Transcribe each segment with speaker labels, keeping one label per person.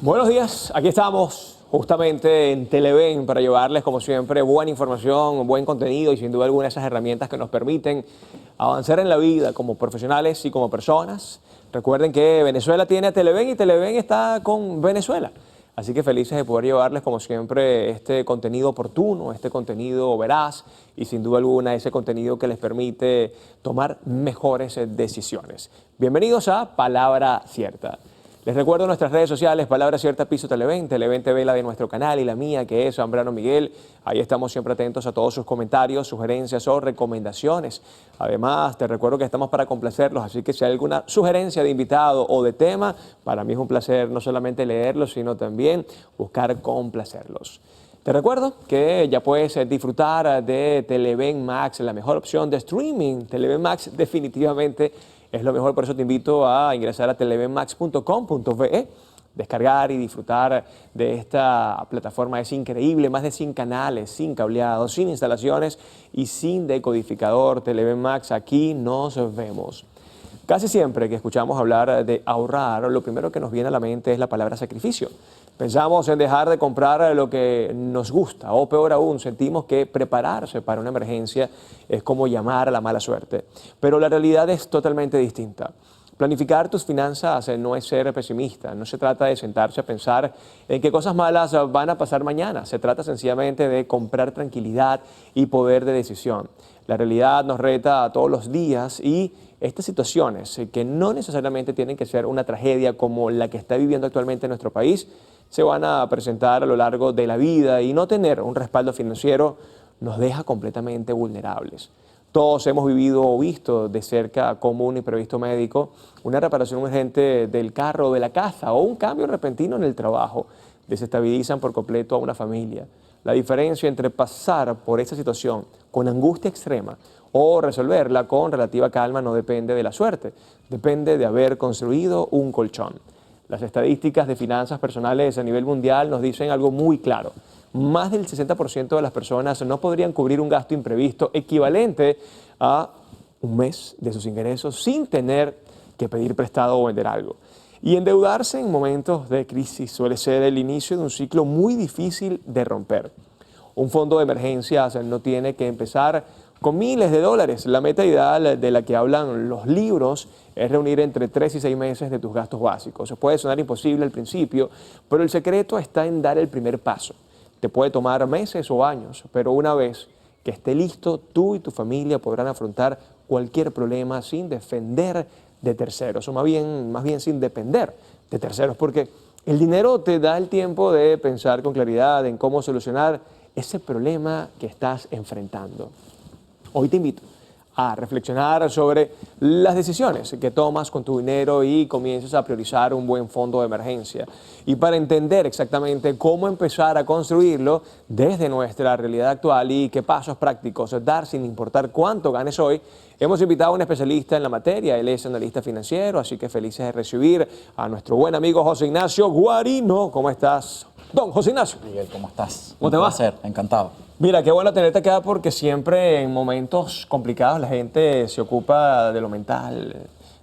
Speaker 1: Buenos días, aquí estamos justamente en Televen para llevarles como siempre buena información, buen contenido y sin duda alguna esas herramientas que nos permiten avanzar en la vida como profesionales y como personas. Recuerden que Venezuela tiene a Televen y Televen está con Venezuela. Así que felices de poder llevarles como siempre este contenido oportuno, este contenido veraz y sin duda alguna ese contenido que les permite tomar mejores decisiones. Bienvenidos a Palabra Cierta. Les recuerdo nuestras redes sociales, Palabra Cierta Piso Televen, Televen TV, la de nuestro canal y la mía, que es Zambrano Miguel. Ahí estamos siempre atentos a todos sus comentarios, sugerencias o recomendaciones. Además, te recuerdo que estamos para complacerlos, así que si hay alguna sugerencia de invitado o de tema, para mí es un placer no solamente leerlos, sino también buscar complacerlos. Te recuerdo que ya puedes disfrutar de Televen Max, la mejor opción de streaming. Televen Max definitivamente es lo mejor, por eso te invito a ingresar a televenmax.com.be, descargar y disfrutar de esta plataforma. Es increíble, más de 100 canales, sin cableado, sin instalaciones y sin decodificador. Televen Max, aquí nos vemos. Casi siempre que escuchamos hablar de ahorrar, lo primero que nos viene a la mente es la palabra sacrificio. Pensamos en dejar de comprar lo que nos gusta o peor aún, sentimos que prepararse para una emergencia es como llamar a la mala suerte. Pero la realidad es totalmente distinta. Planificar tus finanzas no es ser pesimista, no se trata de sentarse a pensar en qué cosas malas van a pasar mañana, se trata sencillamente de comprar tranquilidad y poder de decisión. La realidad nos reta a todos los días y estas situaciones, que no necesariamente tienen que ser una tragedia como la que está viviendo actualmente nuestro país, se van a presentar a lo largo de la vida y no tener un respaldo financiero nos deja completamente vulnerables. Todos hemos vivido o visto de cerca como un imprevisto médico, una reparación urgente del carro o de la casa o un cambio repentino en el trabajo desestabilizan por completo a una familia. La diferencia entre pasar por esta situación con angustia extrema o resolverla con relativa calma no depende de la suerte, depende de haber construido un colchón. Las estadísticas de finanzas personales a nivel mundial nos dicen algo muy claro. Más del 60% de las personas no podrían cubrir un gasto imprevisto equivalente a un mes de sus ingresos sin tener que pedir prestado o vender algo. Y endeudarse en momentos de crisis suele ser el inicio de un ciclo muy difícil de romper. Un fondo de emergencias no tiene que empezar con miles de dólares. La meta ideal de la que hablan los libros es reunir entre 3 y 6 meses de tus gastos básicos. Puede sonar imposible al principio, pero el secreto está en dar el primer paso. Te puede tomar meses o años, pero una vez que esté listo, tú y tu familia podrán afrontar cualquier problema sin depender de terceros, o más bien sin depender de terceros, porque el dinero te da el tiempo de pensar con claridad en cómo solucionar ese problema que estás enfrentando. Hoy te invito a reflexionar sobre las decisiones que tomas con tu dinero y comiences a priorizar un buen fondo de emergencia. Y para entender exactamente cómo empezar a construirlo desde nuestra realidad actual y qué pasos prácticos dar sin importar cuánto ganes hoy, hemos invitado a un especialista en la materia. Él es analista financiero, así que felices de recibir a nuestro buen amigo José Ignacio Guarino. ¿Cómo estás, don José Ignacio?
Speaker 2: Miguel, ¿cómo estás?
Speaker 1: ¿Cómo te va?
Speaker 2: Un placer, encantado.
Speaker 1: Mira, qué bueno tenerte acá porque siempre en momentos complicados la gente se ocupa de lo mental,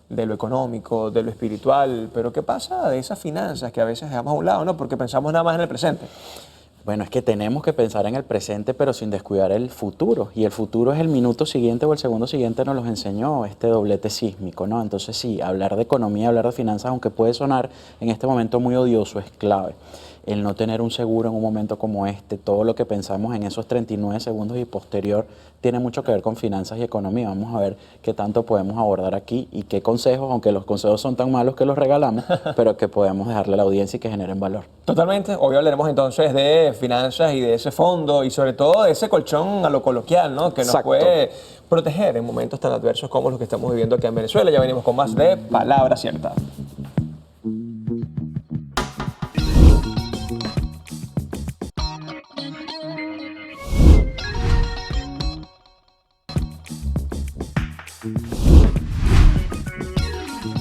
Speaker 1: de lo económico, de lo espiritual, pero ¿qué pasa de esas finanzas que a veces dejamos a un lado, ¿no? Porque pensamos nada más en el presente?
Speaker 2: Bueno, es que tenemos que pensar en el presente, pero sin descuidar el futuro. Y el futuro es el minuto siguiente o el segundo siguiente, nos los enseñó este doblete sísmico, ¿no? Entonces sí, hablar de economía, hablar de finanzas, aunque puede sonar en este momento muy odioso, es clave. El no tener un seguro en un momento como este, todo lo que pensamos en esos 39 segundos y posterior, tiene mucho que ver con finanzas y economía. Vamos a ver qué tanto podemos abordar aquí y qué consejos, aunque los consejos son tan malos que los regalamos, pero que podemos dejarle a la audiencia y que generen valor.
Speaker 1: Totalmente. Hoy hablaremos entonces de finanzas y de ese fondo y sobre todo de ese colchón a lo coloquial, ¿no? Que nos
Speaker 2: Exacto.
Speaker 1: puede proteger en momentos tan adversos como los que estamos viviendo aquí en Venezuela. Ya venimos con más de Palabra Cierta.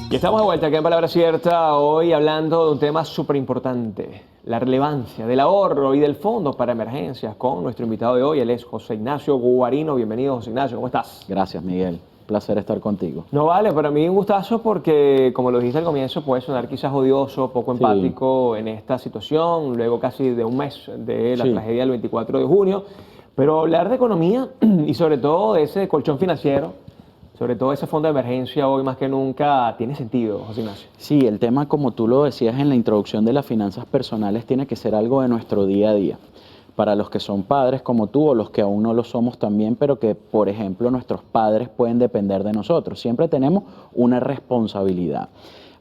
Speaker 1: Y estamos de vuelta aquí en Palabra Cierta, hoy hablando de un tema súper importante, la relevancia del ahorro y del fondo para emergencias con nuestro invitado de hoy. Él es José Ignacio Guarino. Bienvenido, José Ignacio, ¿cómo estás?
Speaker 2: Gracias, Miguel. Placer estar contigo.
Speaker 1: No vale, para mí un gustazo porque, como lo dijiste al comienzo, puede sonar quizás odioso, poco
Speaker 2: Sí.
Speaker 1: empático en esta situación, luego casi de un mes de la
Speaker 2: Sí.
Speaker 1: tragedia del 24 de junio, pero hablar de economía y sobre todo de ese colchón financiero, sobre todo ese fondo de emergencia hoy más que nunca tiene sentido, José Ignacio.
Speaker 2: Sí, el tema, como tú lo decías en la introducción de las finanzas personales, tiene que ser algo de nuestro día a día. Para los que son padres como tú o los que aún no lo somos también, pero que, por ejemplo, nuestros padres pueden depender de nosotros. Siempre tenemos una responsabilidad.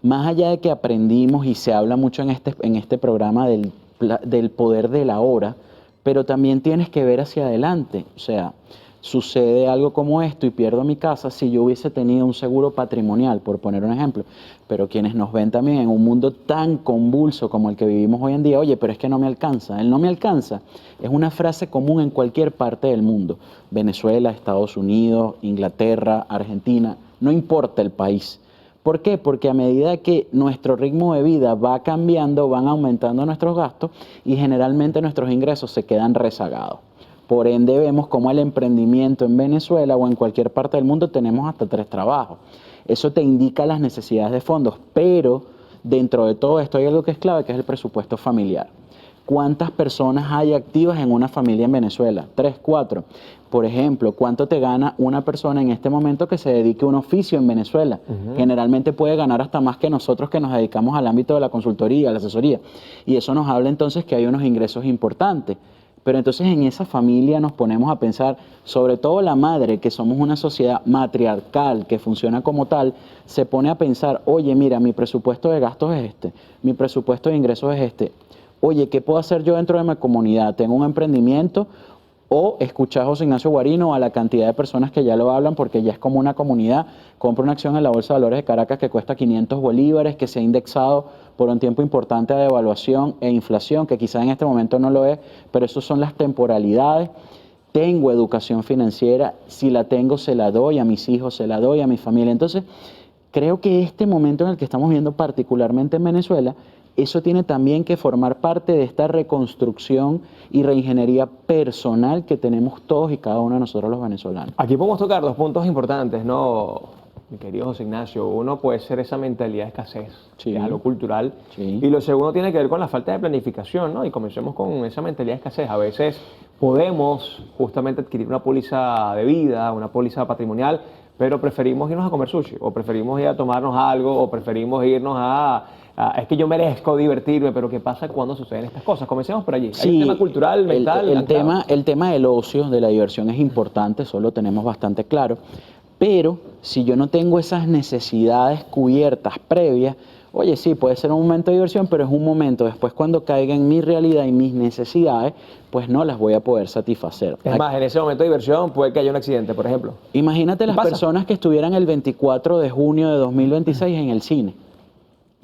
Speaker 2: Más allá de que aprendimos y se habla mucho en este programa del poder de la hora, pero también tienes que ver hacia adelante. O sea, sucede algo como esto y pierdo mi casa si yo hubiese tenido un seguro patrimonial, por poner un ejemplo. Pero quienes nos ven también en un mundo tan convulso como el que vivimos hoy en día, oye, pero es que no me alcanza. El no me alcanza es una frase común en cualquier parte del mundo. Venezuela, Estados Unidos, Inglaterra, Argentina, no importa el país. ¿Por qué? Porque a medida que nuestro ritmo de vida va cambiando, van aumentando nuestros gastos y generalmente nuestros ingresos se quedan rezagados. Por ende, vemos cómo el emprendimiento en Venezuela o en cualquier parte del mundo tenemos hasta 3 trabajos. Eso te indica las necesidades de fondos, pero dentro de todo esto hay algo que es clave, que es el presupuesto familiar. ¿Cuántas personas hay activas en una familia en Venezuela? 3, 4. Por ejemplo, ¿cuánto te gana una persona en este momento que se dedique a un oficio en Venezuela? Generalmente puede ganar hasta más que nosotros que nos dedicamos al ámbito de la consultoría, la asesoría. Y eso nos habla entonces que hay unos ingresos importantes. Pero entonces en esa familia nos ponemos a pensar, sobre todo la madre, que somos una sociedad matriarcal que funciona como tal, se pone a pensar, oye, mira, mi presupuesto de gastos es este, mi presupuesto de ingresos es este. Oye, ¿qué puedo hacer yo dentro de mi comunidad? ¿Tengo un emprendimiento? O escuchar a José Ignacio Guarino, a la cantidad de personas que ya lo hablan, porque ya es como una comunidad. Compra una acción en la Bolsa de Valores de Caracas que cuesta 500 bolívares, que se ha indexado por un tiempo importante a devaluación e inflación, que quizás en este momento no lo es, pero eso son las temporalidades. Tengo educación financiera, si la tengo se la doy a mis hijos, se la doy a mi familia. Entonces, creo que este momento en el que estamos viendo particularmente en Venezuela, eso tiene también que formar parte de esta reconstrucción y reingeniería personal que tenemos todos y cada uno de nosotros los venezolanos.
Speaker 1: Aquí podemos tocar 2 puntos importantes, ¿no? Mi querido José Ignacio, uno puede ser esa mentalidad de escasez,
Speaker 2: Sí.
Speaker 1: que es algo cultural,
Speaker 2: Sí.
Speaker 1: y lo segundo tiene que ver con la falta de planificación, ¿no? Y comencemos con esa mentalidad de escasez. A veces podemos justamente adquirir una póliza de vida, una póliza patrimonial, pero preferimos irnos a comer sushi, o preferimos ir a tomarnos algo, o preferimos irnos es que yo merezco divertirme, pero ¿qué pasa cuando suceden estas cosas? Comencemos por allí. Hay un tema cultural, mental.
Speaker 2: El tema del ocio, de la diversión es importante, eso lo tenemos bastante claro, pero si yo no tengo esas necesidades cubiertas previas, oye, sí, puede ser un momento de diversión, pero es un momento, después cuando caiga en mi realidad y mis necesidades, pues no las voy a poder satisfacer.
Speaker 1: Es más, en ese momento de diversión puede que haya un accidente, por ejemplo.
Speaker 2: Imagínate las
Speaker 1: pasa?
Speaker 2: personas que estuvieran el 24 de junio de 2026 en el cine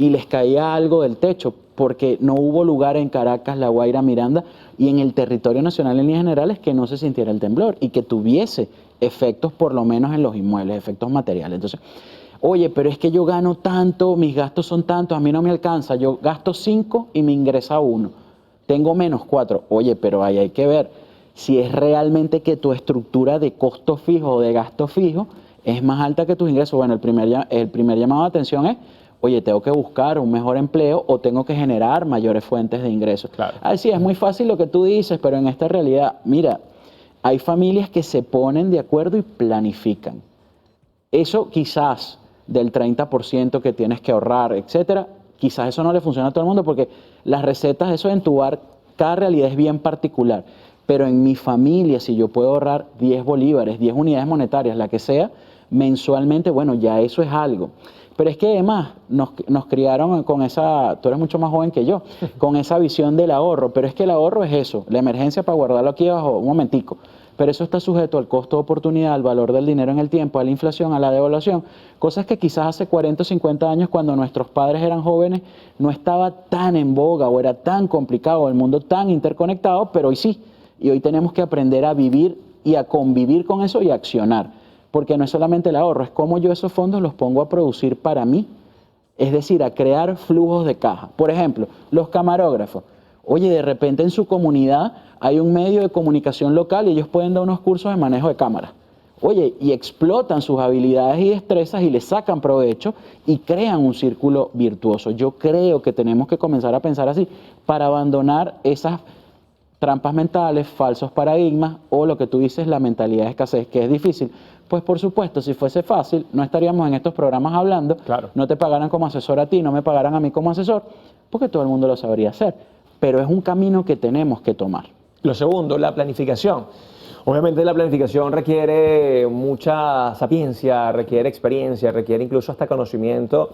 Speaker 2: y les caía algo del techo porque no hubo lugar en Caracas, La Guaira, Miranda y en el territorio nacional en líneas generales que no se sintiera el temblor y que tuviese efectos por lo menos en los inmuebles, efectos materiales. Entonces, oye, pero es que yo gano tanto, mis gastos son tantos, a mí no me alcanza, yo gasto 5 y me ingresa 1, tengo menos 4. Oye, pero ahí hay que ver si es realmente que tu estructura de costo fijo o de gasto fijo es más alta que tus ingresos. Bueno, el primer llamado de atención es, oye, tengo que buscar un mejor empleo o tengo que generar mayores fuentes de ingresos.
Speaker 1: Claro.
Speaker 2: Sí, es muy fácil lo que tú dices, pero en esta realidad, mira, hay familias que se ponen de acuerdo y planifican. Eso quizás del 30% que tienes que ahorrar, etcétera, quizás eso no le funciona a todo el mundo porque las recetas, eso de entubar, cada realidad es bien particular. Pero en mi familia, si yo puedo ahorrar 10 bolívares, 10 unidades monetarias, la que sea, mensualmente, bueno, ya eso es algo. Pero es que además nos criaron con esa, tú eres mucho más joven que yo, con esa visión del ahorro, pero es que el ahorro es eso, la emergencia para guardarlo aquí abajo, un momentico. Pero eso está sujeto al costo de oportunidad, al valor del dinero en el tiempo, a la inflación, a la devaluación, cosas que quizás hace 40 o 50 años cuando nuestros padres eran jóvenes no estaba tan en boga o era tan complicado, el mundo tan interconectado, pero hoy sí. Y hoy tenemos que aprender a vivir y a convivir con eso y a accionar. Porque no es solamente el ahorro, es cómo yo esos fondos los pongo a producir para mí. Es decir, a crear flujos de caja. Por ejemplo, los camarógrafos. Oye, de repente en su comunidad hay un medio de comunicación local y ellos pueden dar unos cursos de manejo de cámaras. Oye, y explotan sus habilidades y destrezas y le sacan provecho y crean un círculo virtuoso. Yo creo que tenemos que comenzar a pensar así para abandonar esas trampas mentales, falsos paradigmas o lo que tú dices, la mentalidad de escasez, que es difícil. Pues por supuesto, si fuese fácil, no estaríamos en estos programas hablando,
Speaker 1: Claro.
Speaker 2: no te pagaran como asesor a ti, no me pagaran a mí como asesor, porque todo el mundo lo sabría hacer. Pero es un camino que tenemos que tomar.
Speaker 1: Lo segundo, la planificación. Obviamente la planificación requiere mucha sapiencia, requiere experiencia, requiere incluso hasta conocimiento.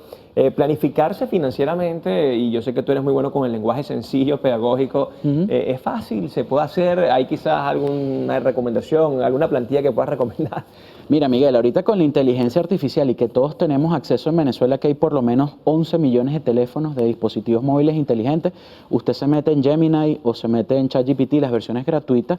Speaker 1: Planificarse financieramente, y yo sé que tú eres muy bueno con el lenguaje sencillo, pedagógico, es fácil, se puede hacer. ¿Hay quizás alguna recomendación, alguna plantilla que puedas recomendar?
Speaker 2: Mira, Miguel, ahorita con la inteligencia artificial y que todos tenemos acceso en Venezuela, que hay por lo menos 11 millones de teléfonos de dispositivos móviles inteligentes, usted se mete en Gemini o se mete en ChatGPT, las versiones gratuitas.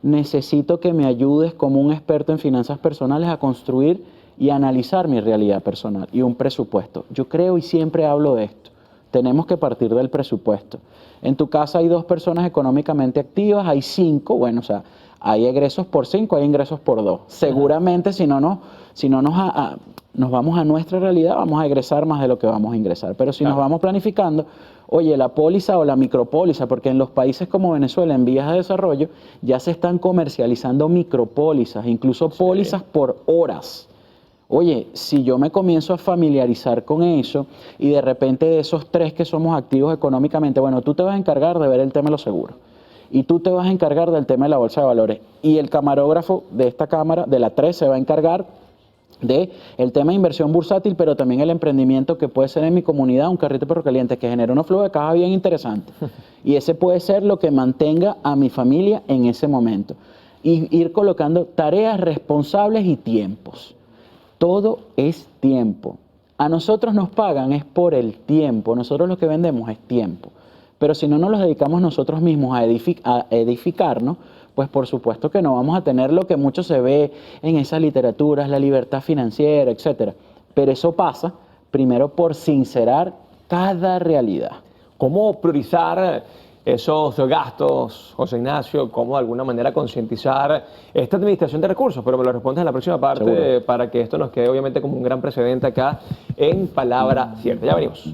Speaker 2: Necesito que me ayudes como un experto en finanzas personales a construir y analizar mi realidad personal y un presupuesto. Yo creo y siempre hablo de esto. Tenemos que partir del presupuesto. En tu casa hay 2 personas económicamente activas, hay 5, bueno, o sea, hay egresos por 5, hay ingresos por 2. Seguramente si no nos vamos a nuestra realidad, vamos a egresar más de lo que vamos a ingresar. Pero si nos vamos planificando, oye, la póliza o la micropóliza, porque en los países como Venezuela, en vías de desarrollo, ya se están comercializando micropólizas, incluso pólizas por horas. Oye, si yo me comienzo a familiarizar con eso y de repente de esos 3 que somos activos económicamente, bueno, tú te vas a encargar de ver el tema de los seguros y tú te vas a encargar del tema de la bolsa de valores y el camarógrafo de esta cámara, de la 3, se va a encargar de el tema de inversión bursátil, pero también el emprendimiento que puede ser en mi comunidad, un carrito de perro caliente que genera un flujo de caja bien interesante. Y ese puede ser lo que mantenga a mi familia en ese momento. Y ir colocando tareas responsables y tiempos. Todo es tiempo. A nosotros nos pagan es por el tiempo. Nosotros lo que vendemos es tiempo. Pero si no nos los dedicamos nosotros mismos a edificarnos, pues por supuesto que no vamos a tener lo que mucho se ve en esas literaturas, la libertad financiera, etcétera. Pero eso pasa primero por sincerar cada realidad.
Speaker 1: ¿Cómo priorizar esos gastos, José Ignacio? ¿Cómo de alguna manera concientizar esta administración de recursos? Pero me lo respondes en la próxima parte.
Speaker 2: Seguro.
Speaker 1: Para que esto nos quede obviamente como un gran precedente acá en Palabra Cierta. Ya venimos.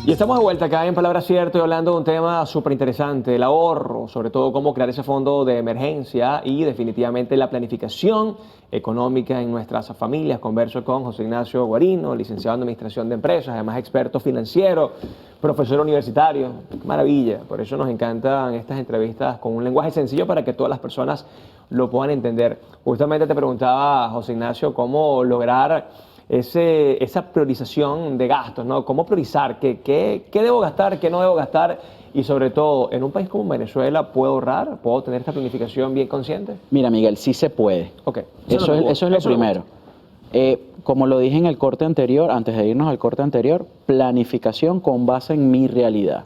Speaker 1: Y estamos de vuelta acá en Palabra Cierta y hablando de un tema súper interesante, el ahorro, sobre todo cómo crear ese fondo de emergencia y definitivamente la planificación económica en nuestras familias. Converso con José Ignacio Guarino, licenciado en Administración de Empresas, además experto financiero, profesor universitario. ¡Qué maravilla! Por eso nos encantan estas entrevistas con un lenguaje sencillo para que todas las personas lo puedan entender. Justamente te preguntaba, José Ignacio, cómo lograr esa priorización de gastos, ¿no? ¿Cómo priorizar? ¿Qué debo gastar? ¿Qué no debo gastar? Y sobre todo, en un país como Venezuela, ¿puedo ahorrar? ¿Puedo tener esta planificación bien consciente?
Speaker 2: Mira, Miguel, sí se puede.
Speaker 1: Ok.
Speaker 2: Eso es lo primero. Como lo dije en el corte anterior, antes de irnos al corte anterior, planificación con base en mi realidad.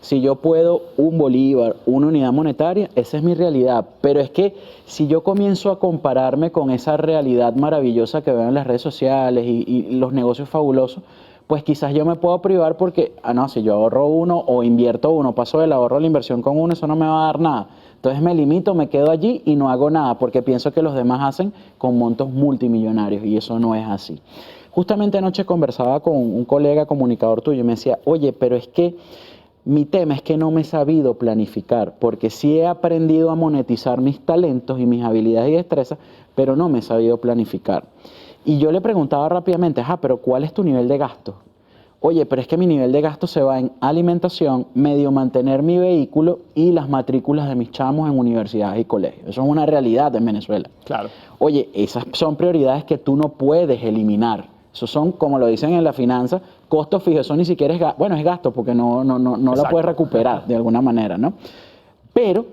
Speaker 2: Si yo puedo un bolívar, una unidad monetaria, esa es mi realidad. Pero es que si yo comienzo a compararme con esa realidad maravillosa que veo en las redes sociales y los negocios fabulosos, pues quizás yo me puedo privar porque, no, si yo ahorro uno o invierto uno, paso del ahorro a la inversión con uno, eso no me va a dar nada. Entonces me limito, me quedo allí y no hago nada porque pienso que los demás hacen con montos multimillonarios y eso no es así. Justamente anoche conversaba con un colega comunicador tuyo y me decía, oye, pero es que mi tema es que no me he sabido planificar, porque sí he aprendido a monetizar mis talentos y mis habilidades y destrezas, pero no me he sabido planificar. Y yo le preguntaba rápidamente, pero ¿cuál es tu nivel de gasto? Oye, pero es que mi nivel de gasto se va en alimentación, medio mantener mi vehículo y las matrículas de mis chamos en universidades y colegios. Eso es una realidad en Venezuela.
Speaker 1: Claro.
Speaker 2: Oye, esas son prioridades que tú no puedes eliminar. Esos son, como lo dicen en la finanza, costos fijos. Eso ni siquiera es gasto. Bueno, es gasto porque no la puedes recuperar de alguna manera, ¿no? Pero,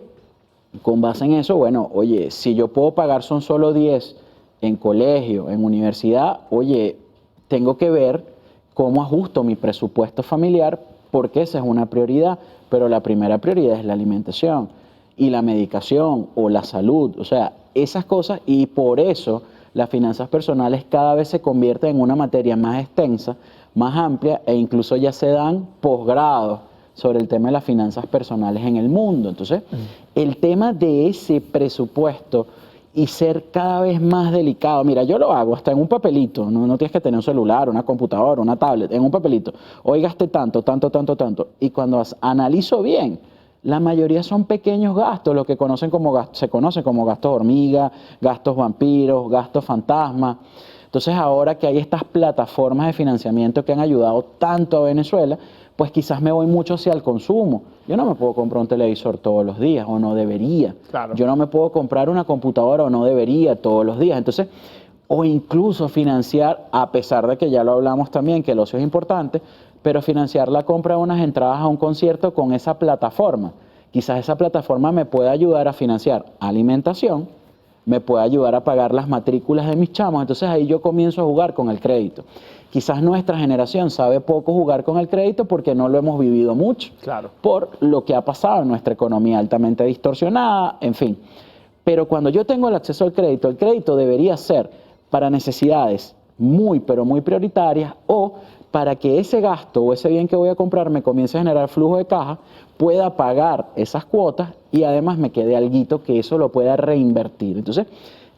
Speaker 2: con base en eso, bueno, oye, si yo puedo pagar son solo 10 en colegio, en universidad, oye, tengo que ver cómo ajusto mi presupuesto familiar porque esa es una prioridad. Pero la primera prioridad es la alimentación y la medicación o la salud. O sea, esas cosas, y por eso las finanzas personales cada vez se convierten en una materia más extensa, más amplia, e incluso ya se dan posgrados sobre el tema de las finanzas personales en el mundo. Entonces, el tema de ese presupuesto y ser cada vez más delicado, mira, yo lo hago hasta en un papelito, no tienes que tener un celular, una computadora, una tablet, en un papelito. Hoy gasté tanto, tanto, tanto, tanto. Y cuando analizo bien, la mayoría son pequeños gastos, lo que se conocen como gastos hormiga, gastos vampiros, gastos fantasma. Entonces, ahora que hay estas plataformas de financiamiento que han ayudado tanto a Venezuela, pues quizás me voy mucho hacia el consumo. Yo no me puedo comprar un televisor todos los días, o no debería.
Speaker 1: Claro.
Speaker 2: Yo no me puedo comprar una computadora, o no debería, todos los días. Entonces, o incluso financiar, a pesar de que ya lo hablamos también, que el ocio es importante, pero financiar la compra de unas entradas a un concierto con esa plataforma. Quizás esa plataforma me pueda ayudar a financiar alimentación, me puede ayudar a pagar las matrículas de mis chamos. Entonces ahí yo comienzo a jugar con el crédito. Quizás nuestra generación sabe poco jugar con el crédito porque no lo hemos vivido mucho,
Speaker 1: Claro.
Speaker 2: por lo que ha pasado en nuestra economía altamente distorsionada, en fin. Pero cuando yo tengo el acceso al crédito, el crédito debería ser para necesidades muy, pero muy prioritarias, o para que ese gasto o ese bien que voy a comprar me comience a generar flujo de caja, pueda pagar esas cuotas y además me quede alguito que eso lo pueda reinvertir. Entonces,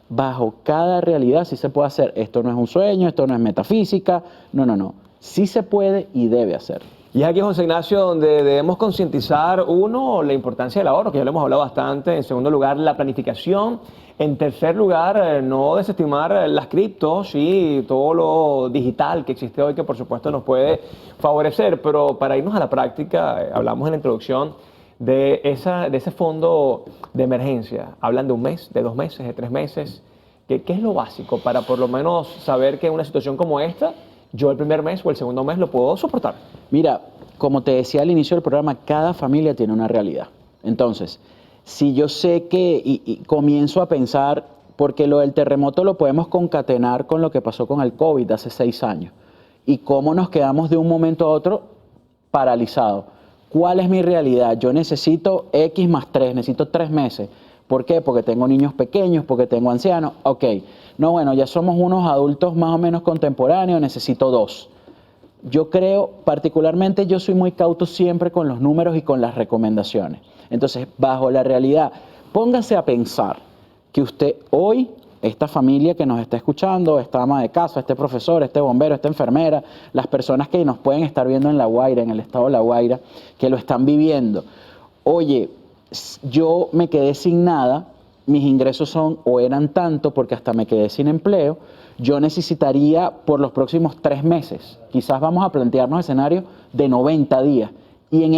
Speaker 2: bajo cada realidad sí se puede hacer. Esto no es un sueño, esto no es metafísica, no. Sí se puede y debe hacer.
Speaker 1: Y es aquí, José Ignacio, donde debemos concientizar, uno, la importancia del ahorro, que ya lo hemos hablado bastante. En segundo lugar, la planificación. En tercer lugar, no desestimar las criptos y todo lo digital que existe hoy, que por supuesto nos puede favorecer. Pero para irnos a la práctica, hablamos en la introducción de ese fondo de emergencia. Hablan de un mes, de 2 meses, de 3 meses. ¿Qué es lo básico para por lo menos saber que en una situación como esta, yo el primer mes o el segundo mes lo puedo soportar?
Speaker 2: Mira, como te decía al inicio del programa, cada familia tiene una realidad. Entonces, si yo sé que, y comienzo a pensar, porque lo del terremoto lo podemos concatenar con lo que pasó con el COVID hace 6 años, y cómo nos quedamos de un momento a otro paralizados. ¿Cuál es mi realidad? Yo necesito X más 3, necesito 3 meses. ¿Por qué? Porque tengo niños pequeños, porque tengo ancianos. Ok, no, bueno, ya somos unos adultos más o menos contemporáneos, necesito 2. Yo creo, particularmente yo soy muy cauto siempre con los números y con las recomendaciones. Entonces, bajo la realidad, póngase a pensar que usted hoy, esta familia que nos está escuchando, esta ama de casa, este profesor, este bombero, esta enfermera, las personas que nos pueden estar viendo en La Guaira, en el estado de La Guaira, que lo están viviendo. Oye, yo me quedé sin nada, mis ingresos son o eran tanto porque hasta me quedé sin empleo, yo necesitaría por los próximos 3 meses, quizás vamos a plantearnos escenarios de 90 días. Y en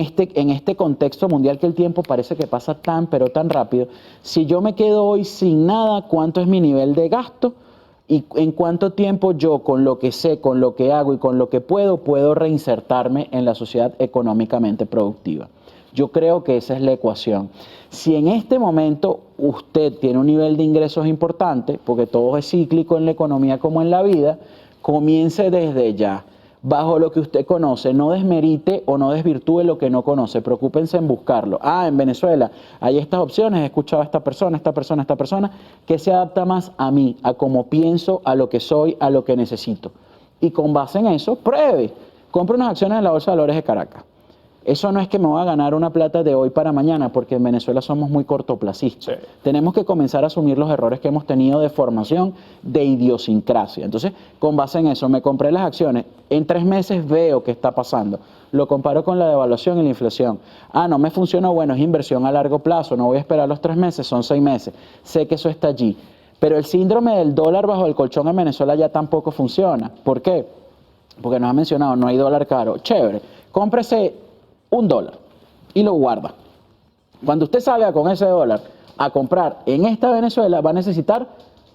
Speaker 2: este contexto mundial que el tiempo parece que pasa tan, pero tan rápido, si yo me quedo hoy sin nada, ¿cuánto es mi nivel de gasto? Y en cuánto tiempo yo, con lo que sé, con lo que hago y con lo que puedo reinsertarme en la sociedad económicamente productiva. Yo creo que esa es la ecuación. Si en este momento usted tiene un nivel de ingresos importante, porque todo es cíclico en la economía como en la vida, comience desde ya. Bajo lo que usted conoce, no desmerite o no desvirtúe lo que no conoce, preocúpense en buscarlo. En Venezuela hay estas opciones, he escuchado a esta persona, que se adapta más a mí, a cómo pienso, a lo que soy, a lo que necesito. Y con base en eso, pruebe, compre unas acciones en la Bolsa de Valores de Caracas. Eso no es que me voy a ganar una plata de hoy para mañana, porque en Venezuela somos muy cortoplacistas. Sí. Tenemos que comenzar a asumir los errores que hemos tenido de formación, de idiosincrasia. Entonces, con base en eso, me compré las acciones. En 3 meses veo qué está pasando. Lo comparo con la devaluación y la inflación. No me funcionó, bueno, es inversión a largo plazo. No voy a esperar los 3 meses, son 6 meses. Sé que eso está allí. Pero el síndrome del dólar bajo el colchón en Venezuela ya tampoco funciona. ¿Por qué? Porque nos ha mencionado, no hay dólar caro. Chévere, cómprese $1 y lo guarda. Cuando usted salga con ese dólar a comprar en esta Venezuela, va a necesitar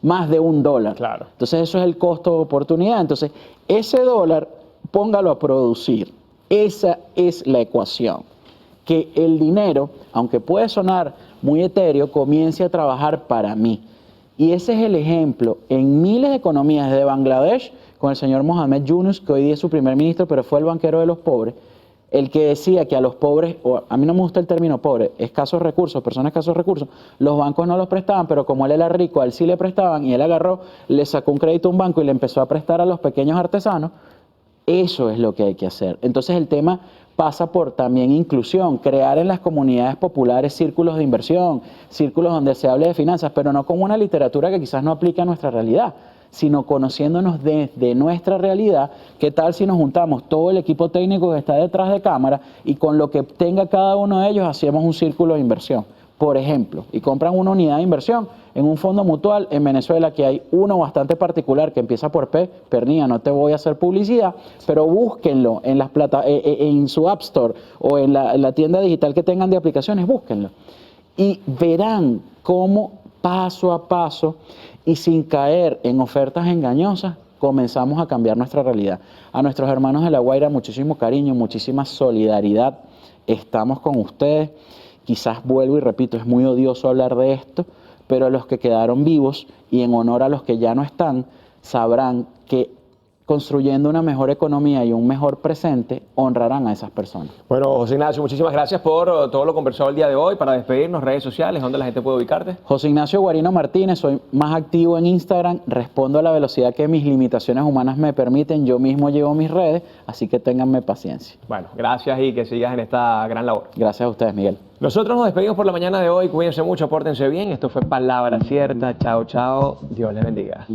Speaker 2: más de $1.
Speaker 1: Claro.
Speaker 2: Entonces eso es el costo de oportunidad. Entonces ese dólar, póngalo a producir. Esa es la ecuación. Que el dinero, aunque puede sonar muy etéreo, comience a trabajar para mí. Y ese es el ejemplo en miles de economías de Bangladesh, con el señor Mohamed Yunus, que hoy día es su primer ministro, pero fue el banquero de los pobres. el que decía que a los pobres, o a mí no me gusta el término pobre, escasos recursos, personas escasos recursos, los bancos no los prestaban, pero como él era rico, a él sí le prestaban y él agarró, le sacó un crédito a un banco y le empezó a prestar a los pequeños artesanos. Eso es lo que hay que hacer. Entonces el tema pasa por también inclusión, crear en las comunidades populares círculos de inversión, círculos donde se hable de finanzas, pero no con una literatura que quizás no aplique a nuestra realidad, sino conociéndonos desde nuestra realidad. ¿Qué tal si nos juntamos todo el equipo técnico que está detrás de cámara y con lo que tenga cada uno de ellos hacemos un círculo de inversión? Por ejemplo, y compran una unidad de inversión en un fondo mutual en Venezuela, que hay uno bastante particular que empieza por P, Pernilla, no te voy a hacer publicidad, pero búsquenlo en las en su App Store o en la tienda digital que tengan de aplicaciones, búsquenlo. Y verán cómo paso a paso y sin caer en ofertas engañosas, comenzamos a cambiar nuestra realidad. A nuestros hermanos de La Guaira, muchísimo cariño, muchísima solidaridad. Estamos con ustedes. Quizás vuelvo y repito, es muy odioso hablar de esto, pero los que quedaron vivos y en honor a los que ya no están, sabrán que construyendo una mejor economía y un mejor presente, honrarán a esas personas.
Speaker 1: Bueno, José Ignacio, muchísimas gracias por todo lo conversado el día de hoy. Para despedirnos, redes sociales, ¿dónde la gente puede ubicarte?
Speaker 2: José Ignacio Guarino Martínez, soy más activo en Instagram, respondo a la velocidad que mis limitaciones humanas me permiten, yo mismo llevo mis redes, así que ténganme paciencia.
Speaker 1: Bueno, gracias y que sigas en esta gran labor.
Speaker 2: Gracias a ustedes, Miguel.
Speaker 1: Nosotros nos despedimos por la mañana de hoy. Cuídense mucho, pórtense bien. Esto fue Palabra Cierta. Chao, chao. Dios les bendiga.